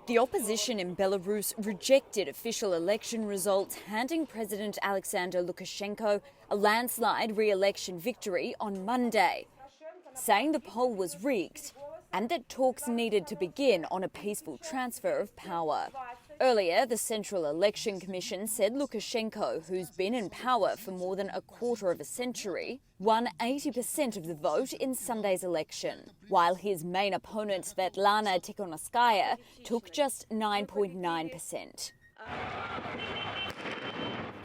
The opposition in Belarus rejected official election results, handing President Alexander Lukashenko a landslide re-election victory on Monday, saying the poll was rigged and that talks needed to begin on a peaceful transfer of power. Earlier, the Central Election Commission said Lukashenko, who's been in power for more than a quarter of a century, won 80% of the vote in Sunday's election, while his main opponent Svetlana Tikhonovskaya took just 9.9%.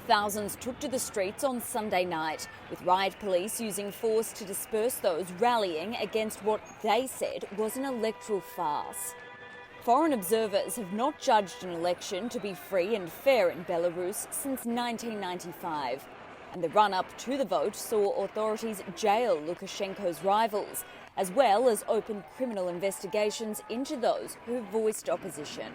Thousands took to the streets on Sunday night, with riot police using force to disperse those rallying against what they said was an electoral farce. Foreign observers have not judged an election to be free and fair in Belarus since 1995. And the run-up to the vote saw authorities jail Lukashenko's rivals, as well as open criminal investigations into those who voiced opposition.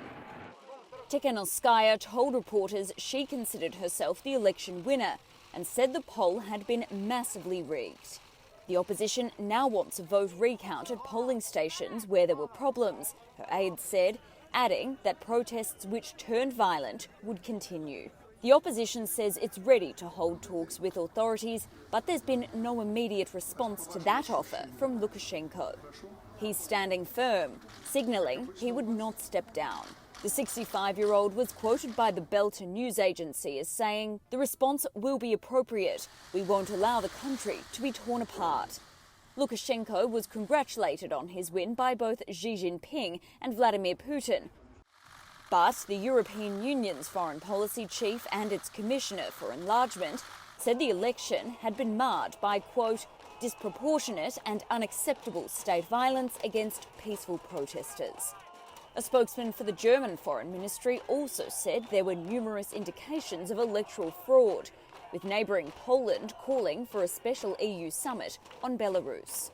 Tikhonovskaya told reporters she considered herself the election winner and said the poll had been massively rigged. The opposition now wants a vote recount at polling stations where there were problems, her aides said, adding that protests which turned violent would continue. The opposition says it's ready to hold talks with authorities, but there's been no immediate response to that offer from Lukashenko. He's standing firm, signalling he would not step down. The 65-year-old was quoted by the Belta news agency as saying, "The response will be appropriate. We won't allow the country to be torn apart." Lukashenko was congratulated on his win by both Xi Jinping and Vladimir Putin. But the European Union's foreign policy chief and its commissioner for enlargement said the election had been marred by, quote, disproportionate and unacceptable state violence against peaceful protesters. A spokesman for the German Foreign Ministry also said there were numerous indications of electoral fraud, with neighbouring Poland calling for a special EU summit on Belarus.